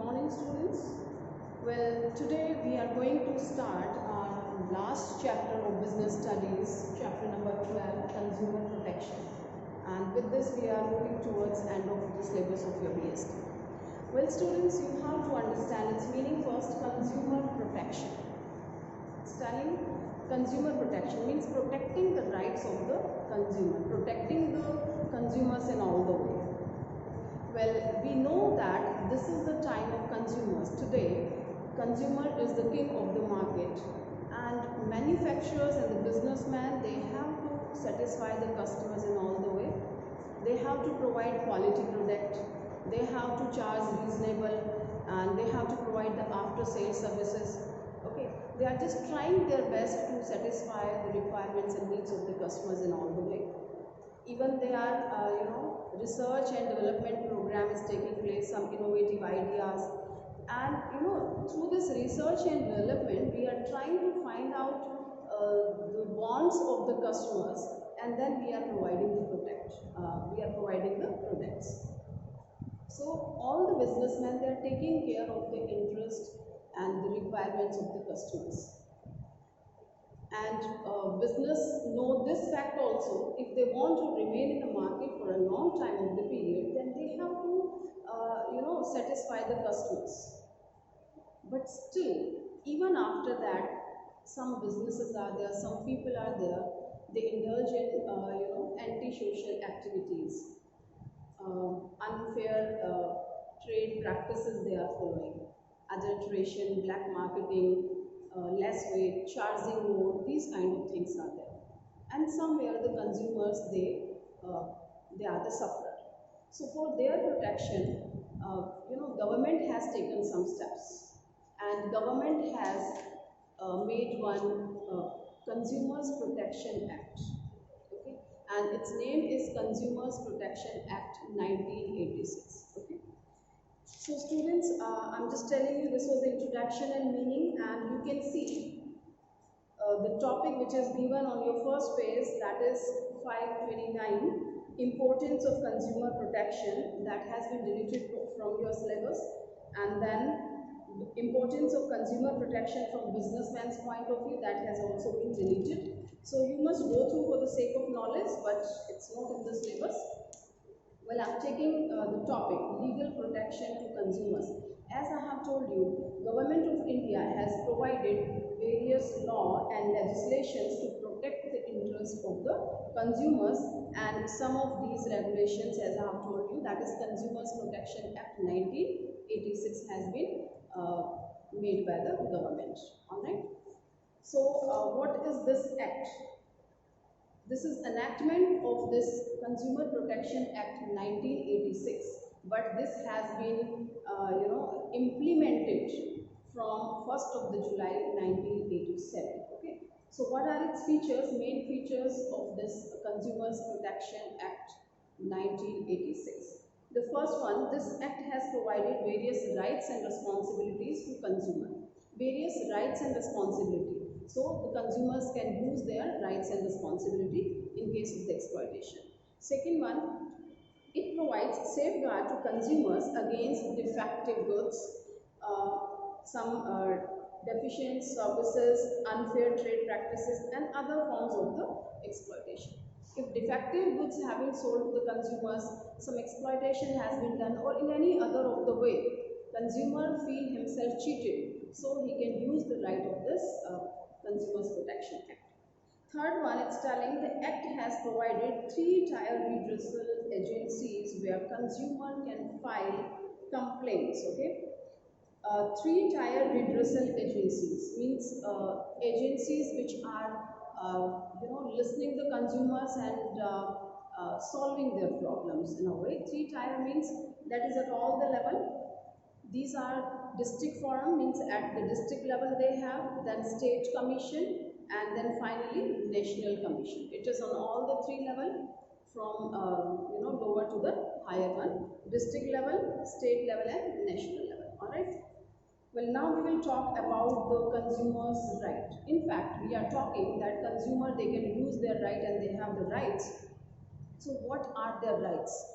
morning, students. Well, today we are going to start our last chapter of business studies, chapter number 12, consumer protection. And with this, we are moving towards end of the syllabus of your BSc. Well, students, you have to understand its meaning first. Consumer protection. It's telling consumer protection means protecting the rights of the consumer, protecting the consumers in all the way. Well, we know that this is the time of consumers. Today, consumer is the king of the market, and manufacturers and the businessmen, they have to satisfy the customers in all the way. They have to provide quality product, they have to charge reasonable, and they have to provide the after sales services. Okay, they are just trying their best to satisfy the requirements and needs of the customers in all the way. Even they are research and development program is taking place, some innovative ideas, and through this research and development we are trying to find out the wants of the customers, and then we are providing the products. So all the businessmen, they are taking care of the interest and the requirements of the customers. And business know this fact also. If they want to remain in the market for a long time of the period, then they have to satisfy the customers. But still, even after that, some businesses are there, some people are there, they indulge in anti-social activities, unfair trade practices they are following, adulteration, black marketing, less weight, charging more, these kind of things are there. And somewhere the consumers, they are the sufferer. So for their protection, government has taken some steps, and government has made one Consumers Protection Act. Okay, and its name is Consumers Protection Act 1986. Okay. So students, I'm just telling you, this was the introduction and meaning, and you can see the topic which is given on your first page, that is 529, importance of consumer protection, that has been deleted from your syllabus, and then importance of consumer protection from businessman's point of view, that has also been deleted. So you must go through for the sake of knowledge, but it's not in the syllabus. Well, I'm taking the topic, legal protection to consumers. As I have told you, Government of India has provided various law and legislations to protect the interests of the consumers, and some of these regulations, as I have told you, that is Consumers Protection Act 1986 has been made by the government. Alright. So what is this act? This is enactment of this Consumer Protection Act 1986, but this has been implemented from 1st of the July 1987. Okay. So what are its features? Main features of this Consumers Protection Act 1986. The first one, this act has provided various rights and responsibilities to consumer. Various rights and responsibilities. So the consumers can use their rights and responsibility in case of the exploitation. Second one, it provides safeguard to consumers against defective goods, some deficient services, unfair trade practices, and other forms of the exploitation. If defective goods have been sold to the consumers, some exploitation has been done, or in any other of the way, consumer feel himself cheated, so he can use the right of this Consumers Protection Act. Third one, it's telling the act has provided 3-tier redressal agencies where consumer can file complaints. Okay, 3-tier redressal agencies means agencies which are listening the consumers and solving their problems in a way. 3-tier means that is at all the level. These are district forum, means at the district level they have, then state commission, and then finally national commission. It is on all the 3 levels, from lower to the higher one: district level, state level, and national level. All right. Well, now we will talk about the consumer's right. In fact, we are talking that consumer, they can use their right and they have the rights. So what are their rights?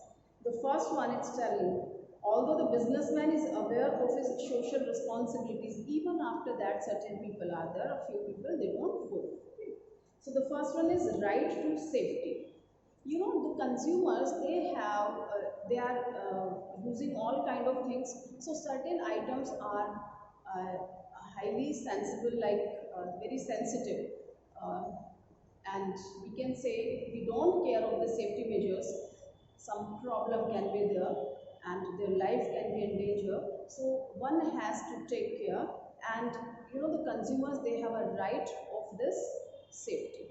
The first one, it's telling although the businessman is aware of his social responsibilities, even after that certain people are there, a few people they don't follow. Okay. So the first one is right to safety. You know, the consumers they are using all kind of things. So certain items are uh, highly sensible, like very sensitive, uh, and we can say we don't care of the safety measures, some problem can be there and their life can be in danger. So one has to take care, and you know, the consumers they have a right of this safety.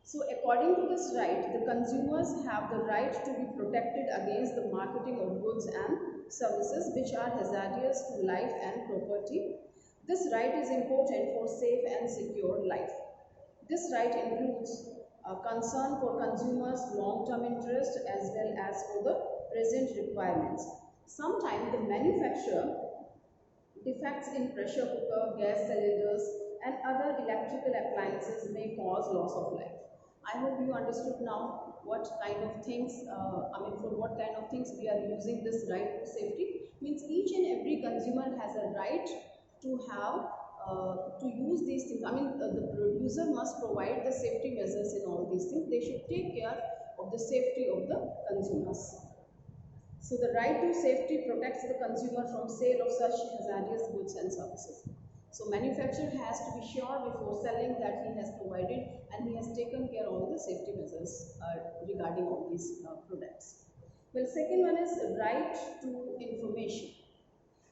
So according to this right, the consumers have the right to be protected against the marketing of goods and services which are hazardous to life and property. This right is important for safe and secure life. This right includes concern for consumers' long-term interest as well as for the present requirements. Sometimes the manufacturer defects in pressure cooker, gas cylinders, and other electrical appliances may cause loss of life. I hope you understood now what kind of things, for what kind of things we are using this right to safety. Means each and every consumer has a right to have, to use these things. The producer must provide the safety measures in all these things. They should take care of the safety of the consumers. So the right to safety protects the consumer from sale of such hazardous goods and services. So manufacturer has to be sure before selling that he has provided and he has taken care of all the safety measures regarding all these products. Well, second one is right to information.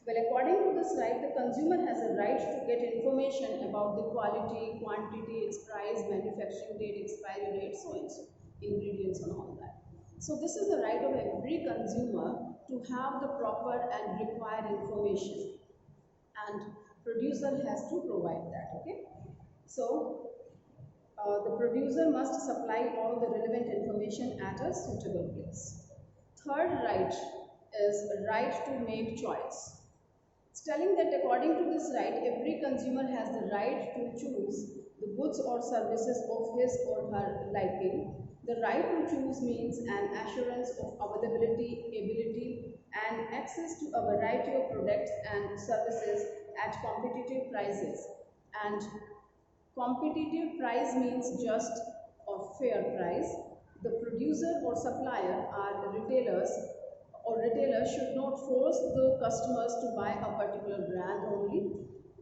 Well, according to this right, the consumer has a right to get information about the quality, quantity, its price, manufacturing date, expiry date, so and so, ingredients and all that. So this is the right of every consumer to have the proper and required information, and producer has to provide that. Okay. So the producer must supply all the relevant information at a suitable place. Third right is right to make choice. It's telling that according to this right, every consumer has the right to choose the goods or services of his or her liking. The right to choose means an assurance of availability, ability, and access to a variety of products and services at competitive prices. And competitive price means just or fair price. The producer or supplier are retailers, or retailers should not force the customers to buy a particular brand only.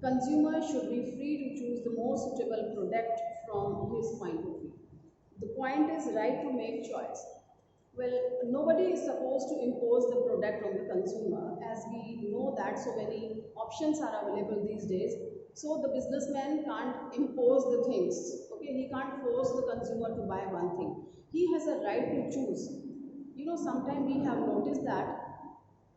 Consumers should be free to choose the most suitable product from his point of view. The point is right to make choice. Well, nobody is supposed to impose the product on the consumer, as we know that so many options are available these days. So the businessman can't impose the things. Okay, he can't force the consumer to buy one thing. He has a right to choose. You know, sometimes we have noticed that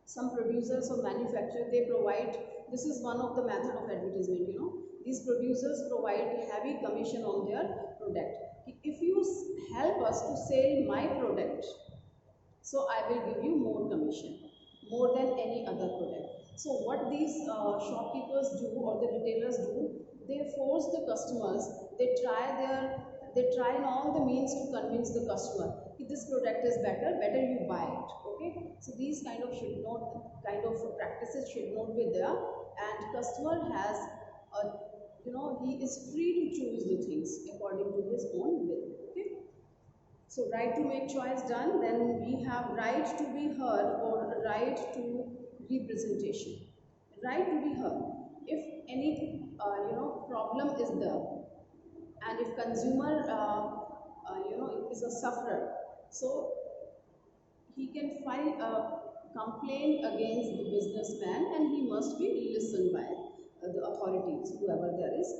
some producers or manufacturers they provide, this is one of the method of advertisement, you know, these producers provide heavy commission on their product. If you help us to sell my product, so I will give you more commission, more than any other product. So what these shopkeepers do or the retailers do, they force the customers, they try in all the means to convince the customer if this product is better, better you buy it. Okay, so these kind of practices should not be there, and customer has a, you know, he is free to choose the things according to his own will. Okay. So right to make choice done, then we have right to be heard or right to representation. Right to be heard. If any problem is there, and if consumer is a sufferer, so he can file a complaint against the businessman and he must be listened by the authorities, whoever there is.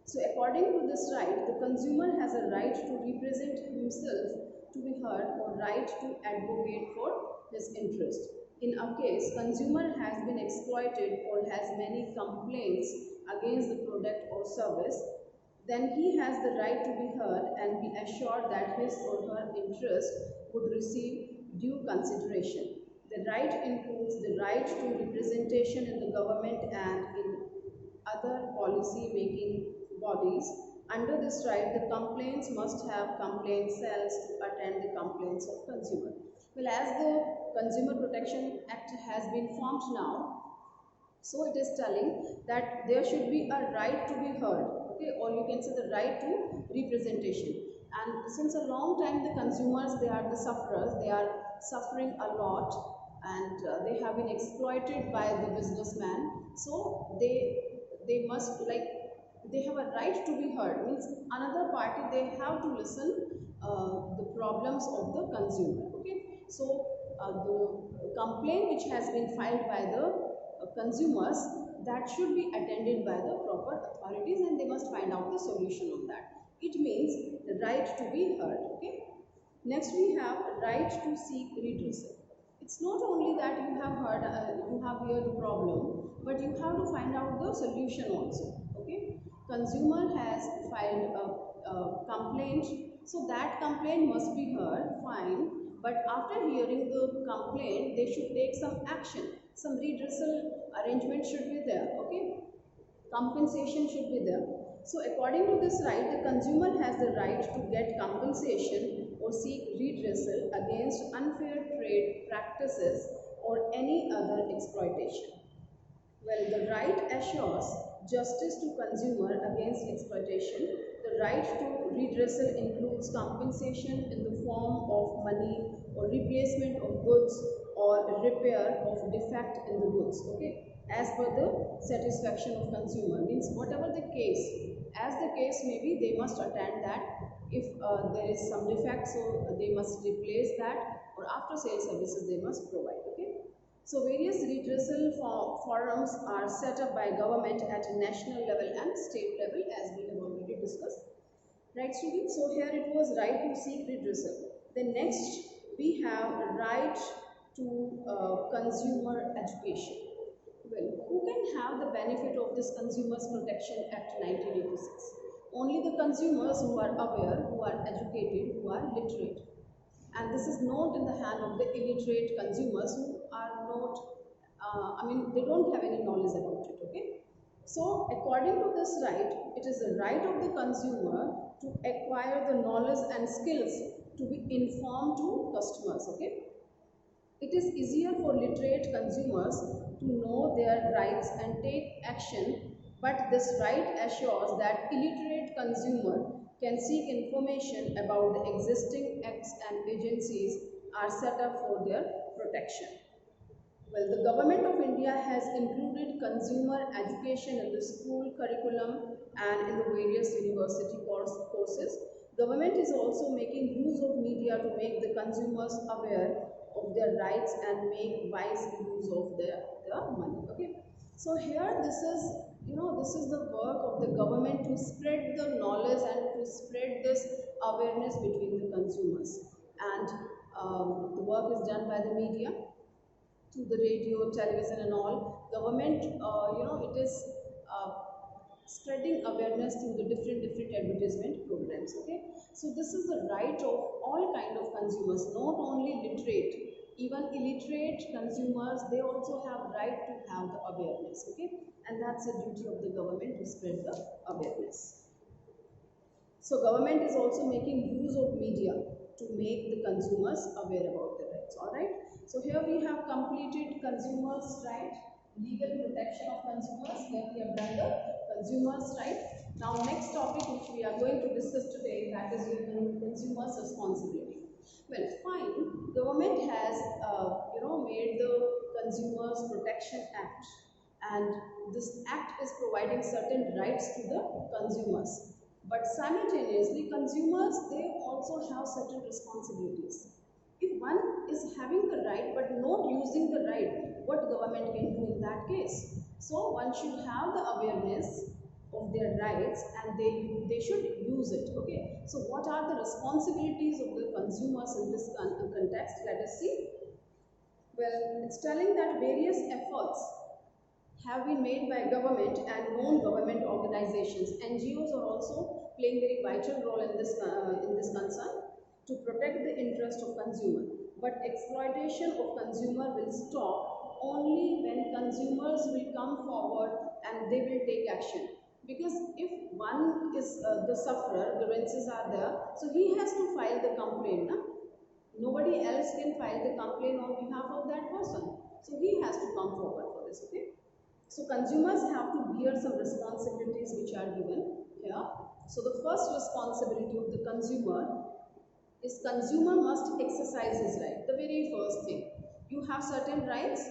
So according to this right, the consumer has a right to represent himself to be heard or right to advocate for his interest. In a case, consumer has been exploited or has many complaints against the product or service, then he has the right to be heard and be assured that his or her interest would receive due consideration. The right includes the right to representation in the government and in other policy making bodies. Under this right, the complaints must have complaint cells to attend the complaints of consumer. Well, as the Consumer Protection Act has been formed now, so it is telling that there should be a right to be heard, okay, or you can say the right to representation. And since a long time, the consumers, they are the sufferers, they are suffering a lot, and they have been exploited by the businessman. So they must, like, they have a right to be heard, means another party, they have to listen the problems of the consumer, okay. So the complaint which has been filed by the consumers, that should be attended by the proper authorities, and they must find out the solution of that. It means the right to be heard, okay. Next we have right to seek redressal. It's not only that you have heard, you have heard the problem, but you have to find out the solution also, okay. Consumer has filed a complaint, so that complaint must be heard, fine, but after hearing the complaint, they should take some action, some redressal arrangement should be there, okay. Compensation should be there. So according to this right, the consumer has the right to get compensation or seek redressal against unfair trade practices or any other exploitation. Well, the right assures justice to consumer against exploitation. The right to redressal includes compensation in the form of money or replacement of goods or repair of defect in the goods, okay, as per the satisfaction of consumer. Means whatever the case, as the case may be, they must attend that. If there is some defect, so they must replace that, or after sale services they must provide, okay. So various redressal forums are set up by government at a national level and state level, as we have already discussed. Right, students? So here it was right to seek redressal. Then next we have right to consumer education. Well, who can have the benefit of this Consumers Protection Act 1986? Only the consumers who are aware, who are educated, who are literate. And this is not in the hand of the illiterate consumers who are not, they don't have any knowledge about it, okay. So according to this right, it is the right of the consumer to acquire the knowledge and skills to be informed to customers, okay. It is easier for literate consumers to know their rights and take action, but this right assures that illiterate consumer can seek information about the existing acts and agencies are set up for their protection. Well, the Government of India has included consumer education in the school curriculum and in the various university courses. Government is also making use of media to make the consumers aware of their rights and make wise use of their money. Okay. So here this is, this is the work of the government to spread the knowledge and to spread this awareness between the consumers. And the work is done by the media, to the radio, television and all. Government, it is spreading awareness through the different advertisement programs, okay. So this is the right of all kind of consumers, not only literate, even illiterate consumers, they also have right to have the awareness, okay. And that's the duty of the government, to spread the awareness. So government is also making use of media to make the consumers aware about their rights, alright. So here we have completed consumers' right, legal protection of consumers. Here we have done the consumers' right. Now next topic which we are going to discuss today, that is your consumers' responsibility. Well, fine, government has made the Consumers Protection Act, and this act is providing certain rights to the consumers. But simultaneously, consumers, they also have certain responsibilities. If one is having the right but not using the right, what government can do in that case? So one should have the awareness of their rights, and they should use it, okay. So what are the responsibilities of the consumers in this context? Let us see. Well, it's telling that various efforts have been made by government and non-government organizations. NGOs are also playing very vital role in this concern to protect the interest of consumer. But exploitation of consumer will stop only when consumers will come forward and they will take action. Because if one is the sufferer, grievances are there, so he has to file the complaint. Nobody else can file the complaint on behalf of that person. So he has to come forward for this, okay? So consumers have to bear some responsibilities which are given here. So the first responsibility of the consumer is consumer must exercise his right. The very first thing, you have certain rights.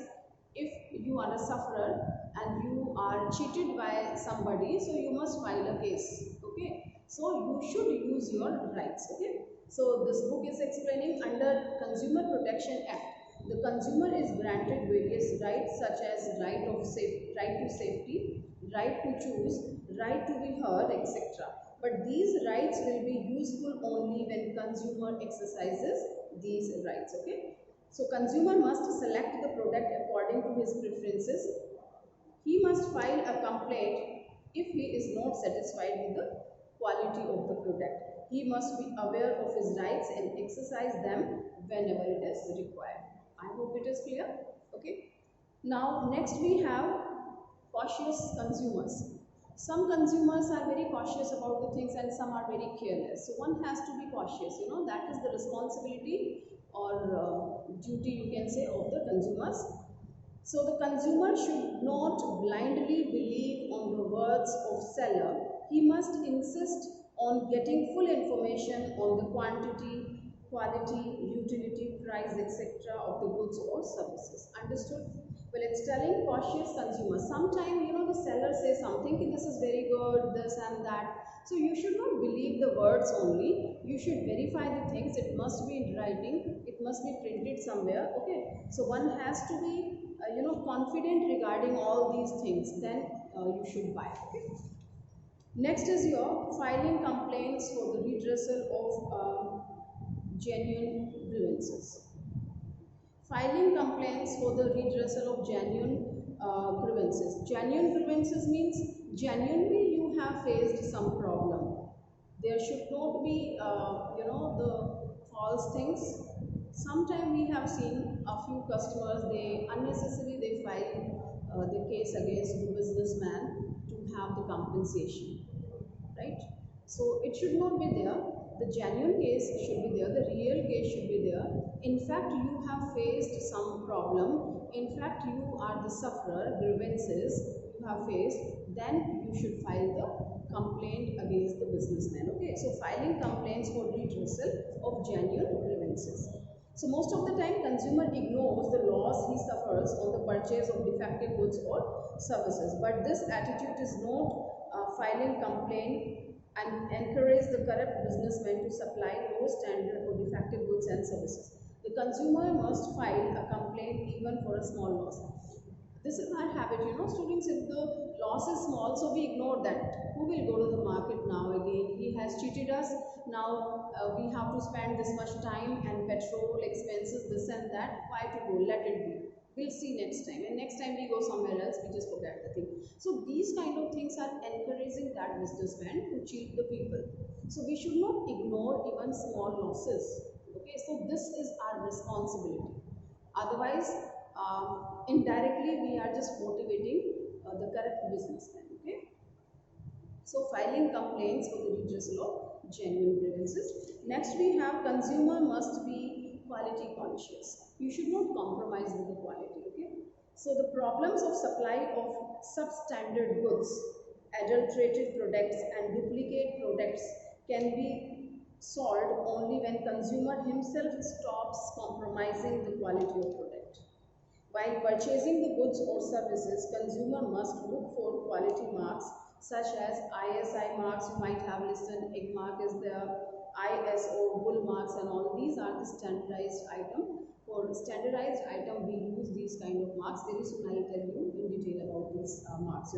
If you are a sufferer and you are cheated by somebody, so you must file a case, okay? So you should use your rights, okay? So this book is explaining under Consumer Protection Act, the consumer is granted various rights such as right to safety, right to choose, right to be heard, etc. But these rights will be useful only when consumer exercises these rights, okay? So consumer must select the product according to his preferences. He must file a complaint if he is not satisfied with the quality of the product. He must be aware of his rights and exercise them whenever it is required. I hope it is clear. Okay. Now next we have cautious consumers. Some consumers are very cautious about the things and some are very careless. So one has to be cautious, that is the responsibility or duty, you can say, of the consumers. So the consumer should not blindly believe on the words of seller. He must insist on getting full information on the quantity, quality, utility, price, etc. of the goods or services. Understood? Well, it's telling cautious consumers. Sometimes, the seller says something, this is very good, this and that. So you should not believe the words only. You should verify the things. It must be in writing. It must be printed somewhere. Okay. So one has to be confident regarding all these things, then you should buy. Okay. Next is your filing complaints for the redressal of genuine grievances. Filing complaints for the redressal of genuine grievances. Genuine grievances means genuinely you have faced some problem. There should not be the false things. Sometimes we have seen a few customers, they unnecessarily they file the case against the businessman to have the compensation, right? So it should not be there. The genuine case should be there, the real case should be there. In fact, you have faced some problem, in fact you are the sufferer, grievances you have faced, then you should file the complaint against the businessman. Okay, so filing complaints for redressal of genuine grievances. So most of the time consumer ignores the loss he suffers on the purchase of defective goods or services, but this attitude is not filing complaint and encourage the corrupt businessmen to supply low standard or defective goods and services. The consumer must file a complaint even for a small loss. This is our habit, students, if the loss is small, so we ignore that. Who will go to the market now again? He has cheated us. Now we have to spend this much time and petrol expenses, this and that. Why to go? Let it be. We'll see next time. And next time we go somewhere else, we just forget the thing. So these kind of things are encouraging that businessman to cheat the people. So we should not ignore even small losses. Okay, so this is our responsibility. Otherwise, indirectly we are just motivating the correct businessman. Okay, so filing complaints for the redressal of genuine grievances. Next we have consumer must be quality conscious. You should not compromise with the quality. Okay, so the problems of supply of substandard goods, adulterated products and duplicate products can be solved only when consumer himself stops compromising the quality of product. While purchasing the goods or services, consumer must look for quality marks such as ISI marks. You might have listened, egg mark is there, ISO, bull marks, and all these are the standardized item. For standardized item, we use these kind of marks. Very soon I will tell you in detail about these marks.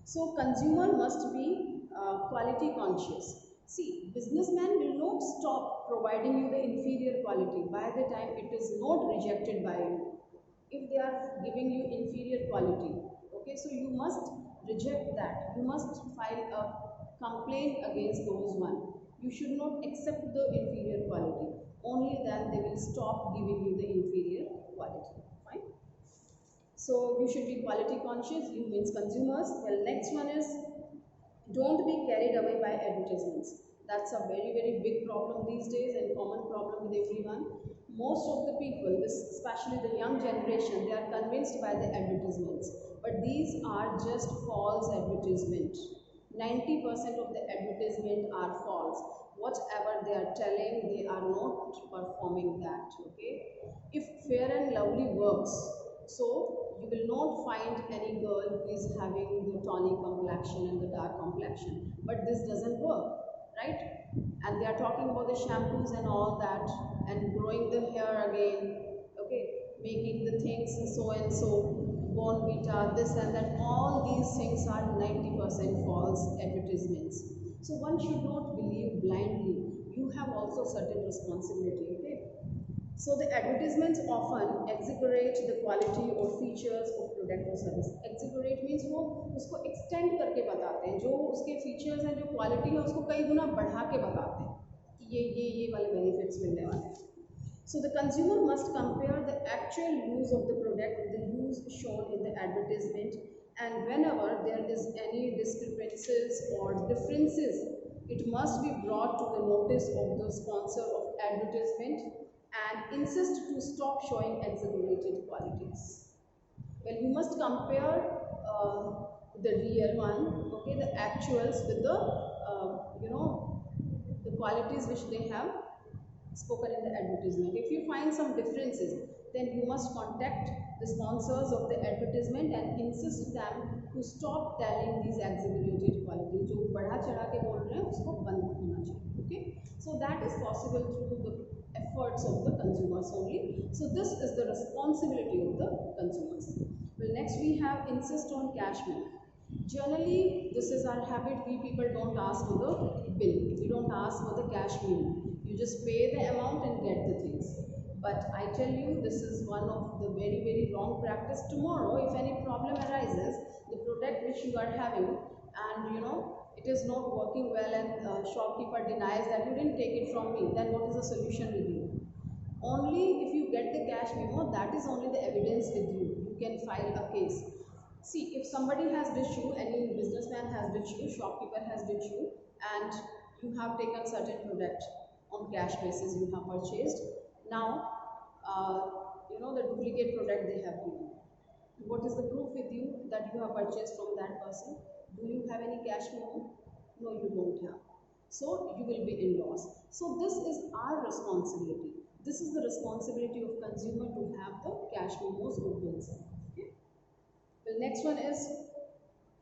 So consumer must be quality conscious. See, businessman will not stop providing you the inferior quality by the time it is not rejected by you. If they are giving you inferior quality, okay, so you must reject that. You must file a complaint against those one. You should not accept the inferior quality. Only then they will stop giving you the inferior quality. Fine. So you should be quality conscious. You means consumers. Well, next one is don't be carried away by advertisements. That's a very big problem these days and common problem with everyone. Most of the people, this especially the young generation, they are convinced by the advertisements, but these are just false advertisement. 90% of the advertisement are false. Whatever they are telling, they are not performing that. Okay, if Fair and Lovely works, so you will not find any girl who is having the tawny complexion and the dark complexion, but this doesn't work, right? And they are talking about the shampoos and all that, and growing the hair again, okay, making the things so and so, born vita, this and that. All these things are 90% false advertisements. So one should not believe blindly. You have also certain responsibility. Okay, so the advertisements often exaggerate the quality or features of product or service. Exaggerate means वो उसको extend करके बताते हैं, जो उसके features हैं, जो quality है, उसको कई गुना बढ़ा के बताते हैं कि ये वाले benefits मिलने वाले हैं. So the consumer must compare the actual use of the product with the use shown in the advertisement, and whenever there is any discrepancies or differences, it must be brought to the notice of the sponsor of advertisement and insist to stop showing exaggerated qualities. Well, you must compare the real one, okay, the actuals with the the qualities which they have spoken in the advertisement. If you find some differences, then you must contact the sponsors of the advertisement and insist them to stop telling these exaggerated qualities. जो बढ़ा चढ़ा के बोल रहे हैं उसको बंद होना चाहिए. Okay, so that is possible through the efforts of the consumers only. So this is the responsibility of the consumers. Well, next we have insist on cash memo. Generally, this is our habit. We people don't ask for the bill. We don't ask for the cash memo. You just pay the amount and get the things. But I tell you, this is one of the very wrong practice. Tomorrow, if any problem arises, the product which you are having, and it is not working well, and shopkeeper denies that you didn't take it from me, then what is the solution with you? Only if you get the cash memo, that is only the evidence with you. You can file a case. See, if somebody has ditched you, any businessman has ditched you, shopkeeper has ditched you, and you have taken certain product on cash basis, you have purchased. Now, the duplicate product they have given. What is the proof with you that you have purchased from that person? Do you have any cash memo? No, you don't have. So you will be in loss. So this is our responsibility. This is the responsibility of consumer to have the cash memos or bills. Okay. The next one is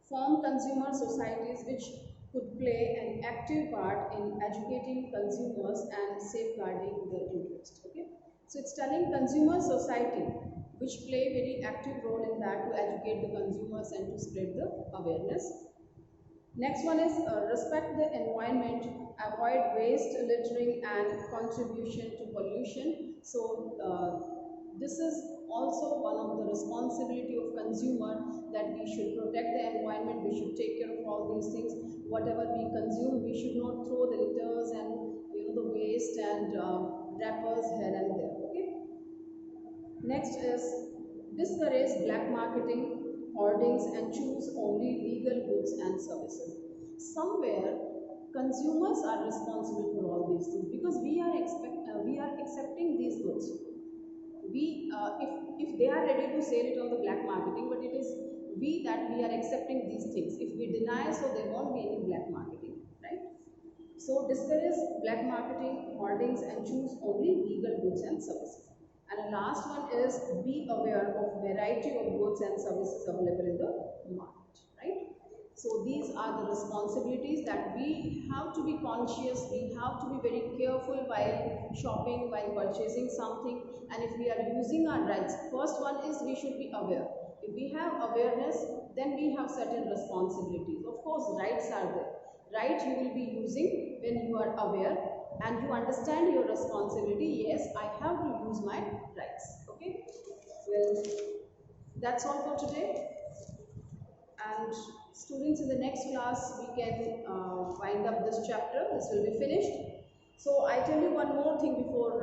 form consumer societies which could play an active part in educating consumers and safeguarding their interest. Okay. So it's telling consumer society which play very active role in that to educate the consumers and to spread the awareness. Next one is respect the environment, avoid waste, littering and contribution to pollution. So this is also one of the responsibility of consumer, that we should protect the environment, we should take care of all these things. Whatever we consume, we should not throw the litters and the waste and wrappers here and there. Okay. Next is discourage black marketing, hoardings and choose only legal goods and services. Somewhere consumers are responsible for all these things, because we are accepting these goods. We if they are ready to sell it on the black marketing, but it is we that we are accepting these things. If we deny, so there won't be any black marketing, right? So discourage black marketing, hoardings and choose only legal goods and services. And last one is be aware of variety of goods and services available in the market, right? So these are the responsibilities that we have to be conscious, we have to be very careful while shopping, while purchasing something. And if we are using our rights, first one is we should be aware. If we have awareness, then we have certain responsibilities. Of course, rights are there. Right, you will be using when you are aware and you understand your responsibility. Yes, I have to use my rights. Okay. Well, that's all for today. And students, in the next class we can wind up this chapter. This will be finished. So I tell you one more thing before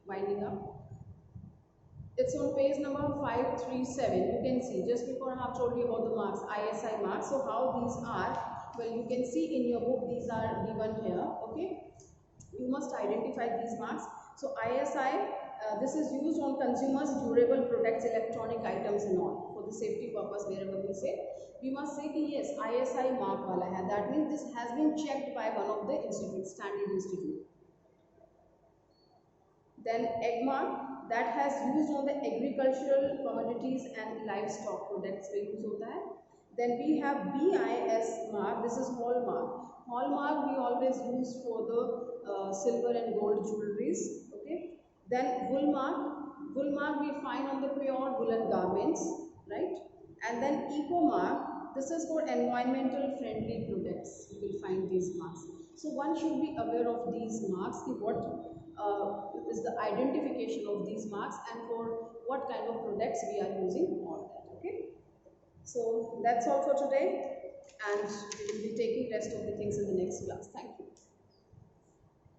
winding up. It's on page number 537. You can see just before I have told you about the marks, ISI marks. So how these are, well, you can see in your book these are given here. Okay, you must identify these marks. So ISI, this is used on consumers, durable products, electronic items and all. For the safety purpose, wherever we say, we must say कि yes, ISI mark wala hai. That means this has been checked by one of the institutes, standard institute. Then egg mark, that has used on the agricultural commodities and livestock products पे use होता है. Then we have BIS mark, this is hallmark. Hallmark we always use for the silver and gold jewelries. Okay. Then wool mark we find on the pure woolen garments, right? And then eco mark, this is for environmental friendly products. You will find these marks. So one should be aware of these marks, what is the identification of these marks and for what kind of products we are using, all that. Okay. So that's all for today, and we will be taking rest of the things in the next class. Thank you.